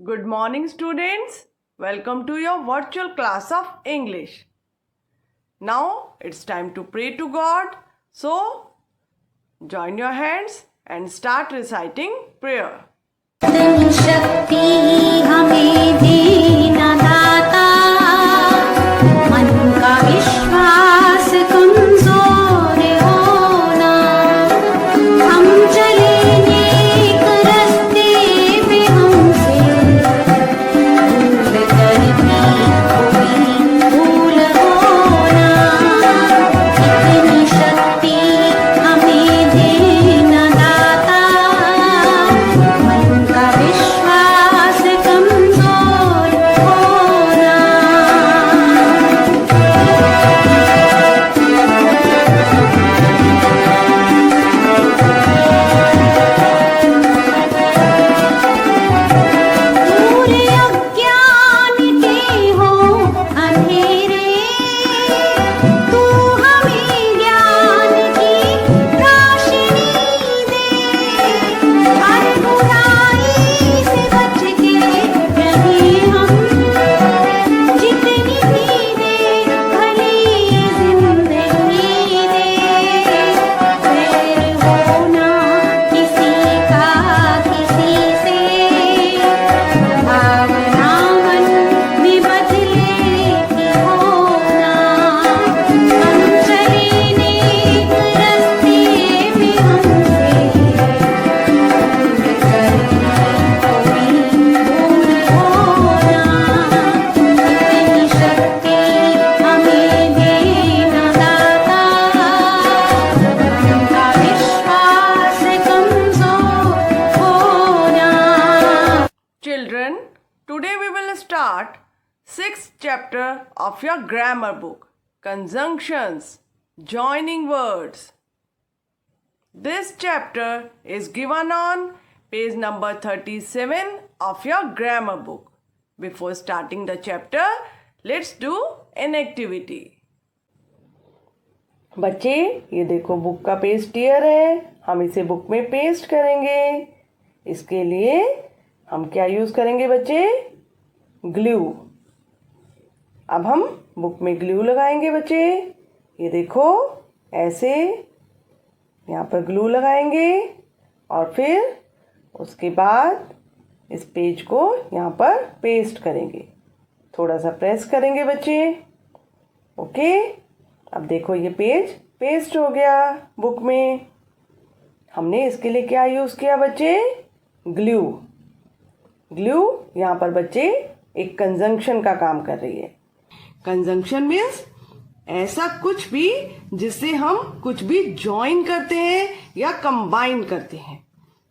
Good morning, students. Welcome to your virtual class of English. Now it's time to pray to God. So, join your hands and start reciting prayer. शक्ति हमें देना दाता, मन का विश्वास कमजोर होना, हम चले नेक रास्ते पे हमसे भूल कर भी कोई भूल होना, इतनी शक्ति हमें देना दाता, मन का विश्वास कमजोर होना। पूरे अज्ञान के हो अंधेरे, तू हमें ज्ञान की रोशनी दे, हर बुराई से बच के रहे हम, जितनी भी दे भली ये जिंदगी दे, वैर होना किसी का किसी से, भावना मन में बदले की होना, हम चले नेक रास्ते में हमसे भूल कर भी कोई भूल होना, इतनी शक्ति हमें देना दाता, मन का विश्वास कमजोर होना। Children, today we will start 6th chapter of your grammar book, Conjunctions, Joining Words. This chapter is given on page number 37 of your grammar book. Before starting the chapter, let's do an activity. बच्चे, ये देखो book का page tier है, हम इसे book में paste करेंगे। इसके लिए हम क्या यूज़ करेंगे बच्चे? ग्लू। अब हम बुक में ग्लू लगाएंगे बच्चे। ये देखो ऐसे यहाँ पर ग्लू लगाएंगे और फिर उसके बाद इस पेज को यहाँ पर पेस्ट करेंगे। थोड़ा सा प्रेस करेंगे बच्चे। ओके, अब देखो ये पेज पेस्ट हो गया बुक में। हमने इसके लिए क्या यूज़ किया बच्चे? ग्लू। ग्लू यहाँ पर बच्चे एक कंजंक्शन का काम कर रही है। कंजंक्शन मीन्स ऐसा कुछ भी जिससे हम कुछ भी ज्वाइन करते हैं या कंबाइन करते हैं।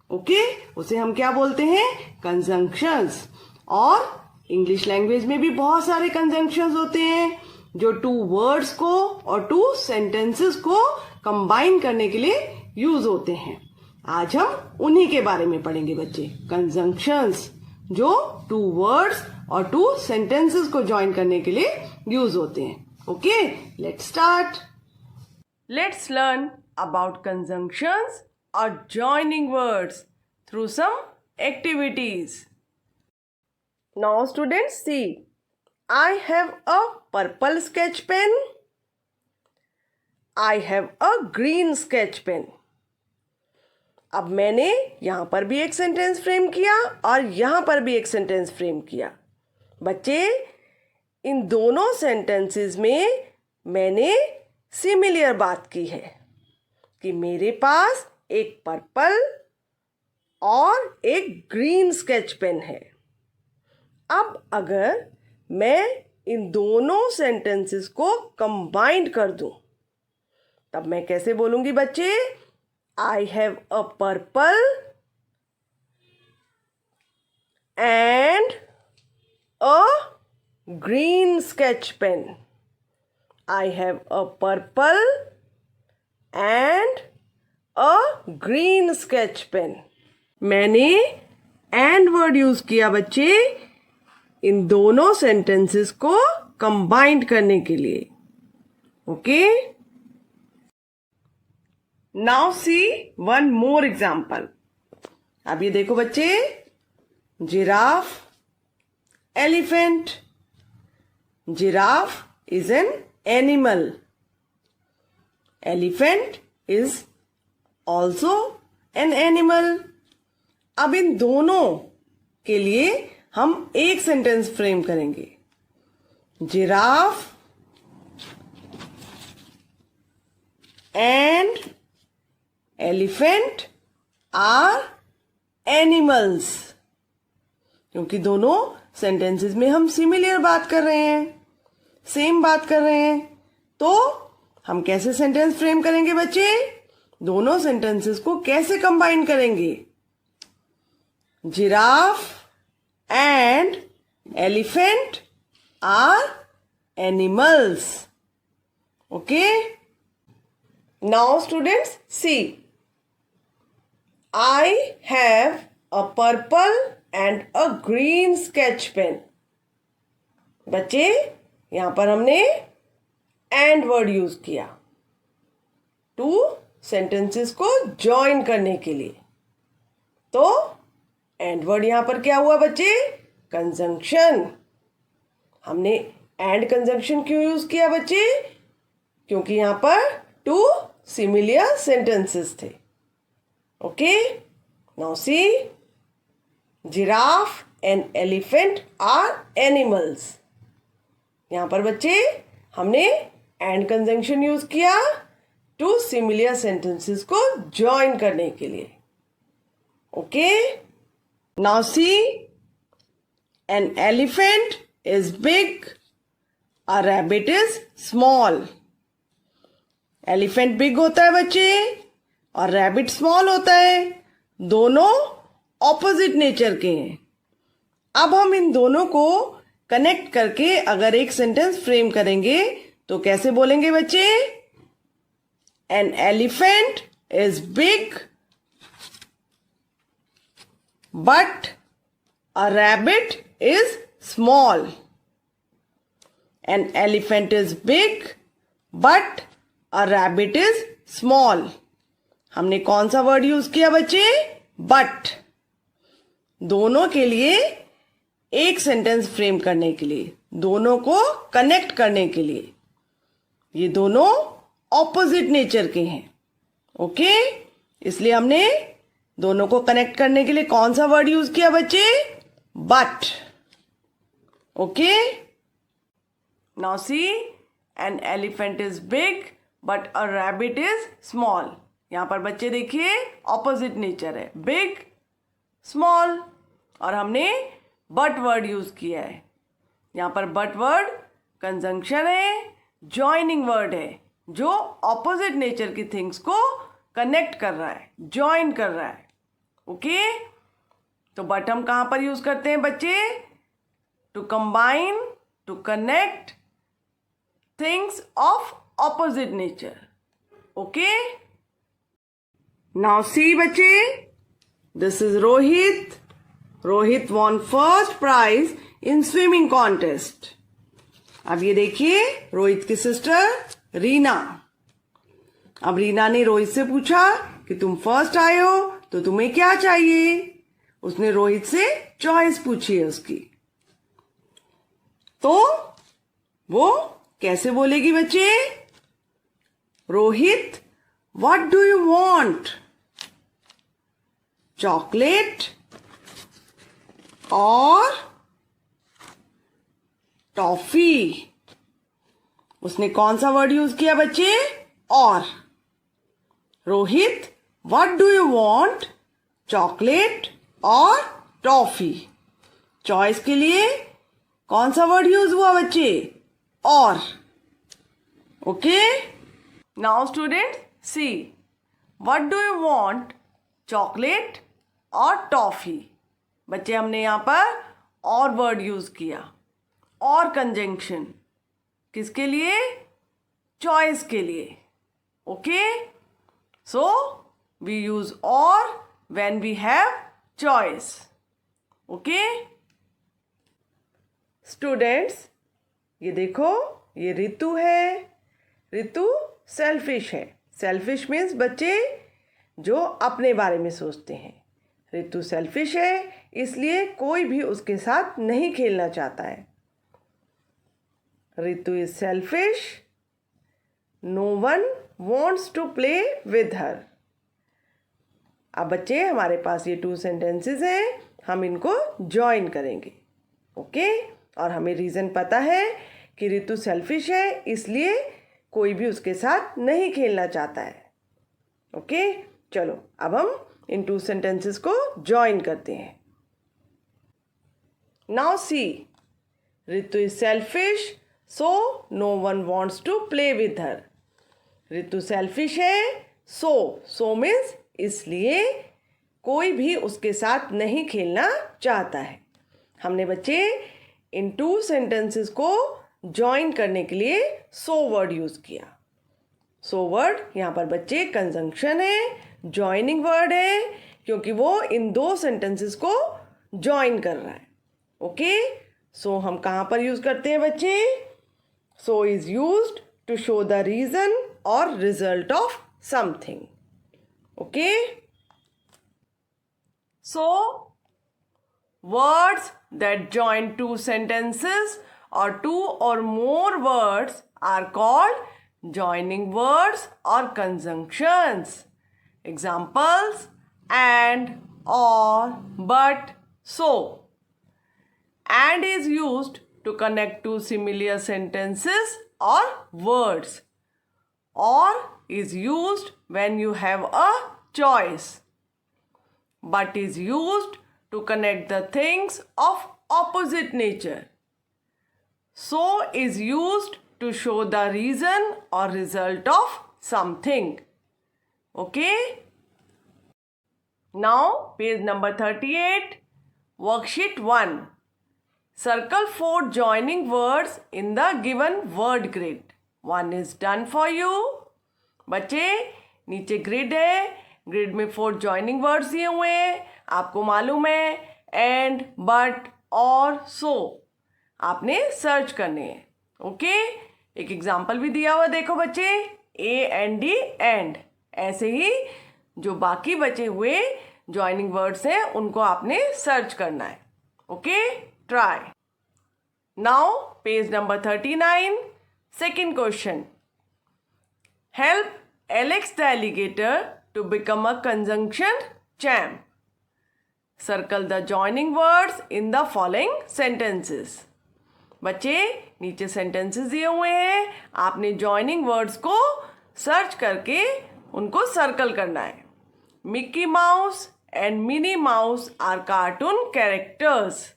ओके, उसे हम क्या बोलते हैं? कंजंक्शंस। और इंग्लिश लैंग्वेज में भी बहुत सारे कंजंक्शंस होते हैं जो टू वर्ड्स को और टू सेंटेंसेस को कंबाइन करने के लिए यूज होते हैं। आज हम उन्हीं के बारे में पढ़ेंगे बच्चे, कंजंक्शंस जो टू वर्ड्स और टू सेंटेंसेस को ज्वाइन करने के लिए यूज होते हैं। Okay, let's start. Let's learn about conjunctions और joining words through some activities. Now students see, I have a purple sketch pen. I have a green sketch pen. अब मैंने यहाँ पर भी एक सेंटेंस फ्रेम किया और यहाँ पर भी एक सेंटेंस फ्रेम किया। बच्चे, इन दोनों सेंटेंसेस में मैंने सिमिलर बात की है कि मेरे पास एक पर्पल और एक ग्रीन स्केच पेन है। अब अगर मैं इन दोनों सेंटेंसेस को कंबाइंड कर दूं, तब मैं कैसे बोलूंगी बच्चे? I have a purple and a green sketch pen. I have a purple and a green sketch pen. मैंने एंड वर्ड यूज किया बच्चे इन दोनों सेंटेंसेस को कंबाइंड करने के लिए। Okay, now see one more example. अब ये देखो बच्चे, giraffe elephant. Giraffe is an animal. Elephant is also an animal. अब इन दोनों के लिए हम एक सेंटेंस फ्रेम करेंगे. Giraffe and elephant are animals. क्योंकि दोनों सेंटेंसेस में हम सिमिलर बात कर रहे हैं, सेम बात कर रहे हैं, तो हम कैसे सेंटेंस फ्रेम करेंगे बच्चे? दोनों सेंटेंसेस को कैसे कंबाइन करेंगे? Giraffe and elephant are animals. Okay, now students see. I have a purple and a green sketch pen. बच्चे यहां पर हमने and वर्ड यूज किया टू सेंटेंसेस को ज्वाइन करने के लिए. तो and वर्ड यहां पर क्या हुआ बच्चे? कंजंक्शन. हमने and कंजंक्शन क्यों यूज किया बच्चे? क्योंकि यहां पर टू सिमिलर सेंटेंसेस थे. Okay, now see, giraffe and elephant are animals. यहां पर बच्चे हमने and conjunction यूज किया टू सिमिलर सेंटेंसेस को ज्वाइन करने के लिए. Okay, now see, an elephant is big, a rabbit is small. Elephant big होता है बच्चे और रैबिट स्मॉल होता है. दोनों ऑपोजिट नेचर के हैं. अब हम इन दोनों को कनेक्ट करके अगर एक सेंटेंस फ्रेम करेंगे तो कैसे बोलेंगे बच्चे? An elephant is big but a rabbit is small. An elephant is big but a rabbit is small. हमने कौन सा वर्ड यूज किया बच्चे? बट. दोनों के लिए एक सेंटेंस फ्रेम करने के लिए, दोनों को कनेक्ट करने के लिए. ये दोनों ऑपोजिट नेचर के हैं. ओके, इसलिए हमने दोनों को कनेक्ट करने के लिए कौन सा वर्ड यूज किया बच्चे? But. Okay, now see, an elephant is big but a rabbit is small. यहां पर बच्चे देखिए ऑपोजिट नेचर है, बिग स्मॉल, और हमने बट वर्ड यूज किया है. यहां पर बट वर्ड कंजंक्शन है, जॉइनिंग वर्ड है, जो ऑपोजिट नेचर की थिंग्स को कनेक्ट कर रहा है, जॉइन कर रहा है. ओके, तो बट हम कहां पर यूज करते हैं बच्चे? To combine, to connect things of opposite nature. Okay, now see बच्चे, this is Rohit. Rohit won first prize in swimming contest. अब ये देखिए रोहित की सिस्टर रीना. अब रीना ने रोहित से पूछा कि तुम फर्स्ट आए हो तो तुम्हें क्या चाहिए? उसने रोहित से चॉइस पूछी है उसकी. तो वो कैसे बोलेगी बच्चे? Rohit, what do you want? Chocolate और टॉफी. उसने कौन सा वर्ड यूज किया बच्चे? और. Rohit, what do you want? Chocolate और टॉफी. चॉइस के लिए कौन सा वर्ड यूज हुआ बच्चे? और. Okay, now student C, what do you want? Chocolate और टॉफी. बच्चे हमने यहां पर और वर्ड यूज किया, और कंजंक्शन किसके लिए? चॉइस के लिए. Okay, so we use or when we have choice. Okay students, ये देखो, ये ऋतु है. ऋतु सेल्फिश है. सेल्फिश मीन्स बच्चे जो अपने बारे में सोचते हैं. रितु सेल्फिश है, इसलिए कोई भी उसके साथ नहीं खेलना चाहता है. Ritu is selfish. No one wants to play with her. अब बच्चे हमारे पास ये 2 सेंटेंसेस हैं, हम इनको ज्वाइन करेंगे. ओके और हमें रीज़न पता है कि रितु सेल्फिश है, इसलिए कोई भी उसके साथ नहीं खेलना चाहता है. ओके चलो अब हम इन 2 सेंटेंसेस को ज्वाइन करते हैं. Now see, Ritu is selfish so no one wants to play with her. Ritu selfish है, सो मीन्स इसलिए कोई भी उसके साथ नहीं खेलना चाहता है. हमने बच्चे इन 2 सेंटेंसेस को ज्वाइन करने के लिए सो वर्ड यूज़ किया. सो वर्ड यहाँ पर बच्चे कंजंक्शन है, ज्वाइनिंग वर्ड है, क्योंकि वो इन 2 सेंटेंसेस को ज्वाइन कर रहा है. ओके सो हम कहाँ पर यूज़ करते हैं बच्चे? So is used to show the reason और result of something. Okay so words that join 2 sentences or 2 or more words are called joining words or conjunctions. Examples: and, or, but, so. And is used to connect 2 similar sentences or words. Or is used when you have a choice. But is used to connect the things of opposite nature. So is used to show the reason or result of something. Okay? Now page number 38, worksheet 1. Circle 4 joining words in the given word grid. 1 is done for you. बच्चे नीचे grid है, grid में 4 joining words दिए हुए हैं. आपको मालूम है एंड, बट, और, सो आपने सर्च करने हैं. ओके एक एग्जाम्पल भी दिया हुआ देखो बच्चे, ए एंड डी एंड. ऐसे ही जो बाकी बचे हुए ज्वाइनिंग वर्ड्स हैं उनको आपने सर्च करना है. Okay try. Now page number 39, second question. Help Alex the alligator to become a conjunction champ. Circle the joining words in the following sentences. बच्चे नीचे sentences दिए हुए हैं, आपने joining words को सर्च करके उनको सर्कल करना है. Mickey mouse and Minnie Mouse are cartoon characters.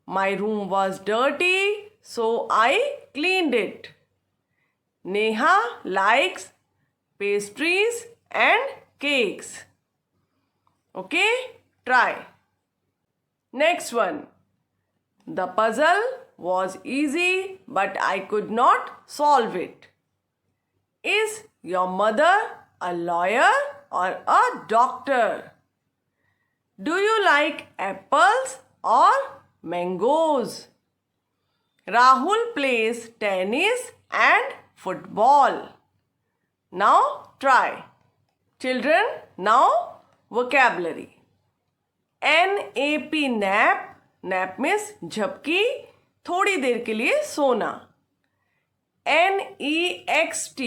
My room was dirty, so I cleaned it. Neha likes pastries and cakes. Okay, try. Next one. The puzzle was easy, but I could not solve it. Is your mother a lawyer or a doctor? Do you like apples or mangoes? Rahul plays tennis and football. Now try. Children, now vocabulary. NAP, nap. Nap means झपकी, थोड़ी देर के लिए सोना. NEXT,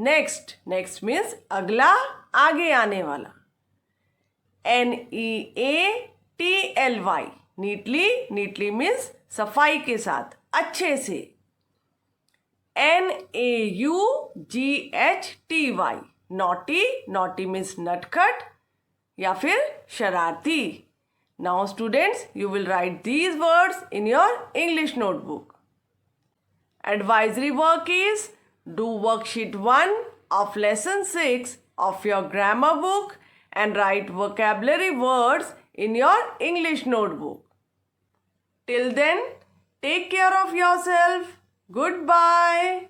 next. Next means अगला, आगे आने वाला. NEATLY, neatly. Neatly means सफाई के साथ, अच्छे से. NAUGHTY, naughty. Naughty means नटखट या फिर शरारती. Now students, you will write these words in your English notebook. Advisory work is do worksheet 1 of lesson 6 of your grammar book and write vocabulary words in your English notebook. Till then, take care of yourself. Goodbye.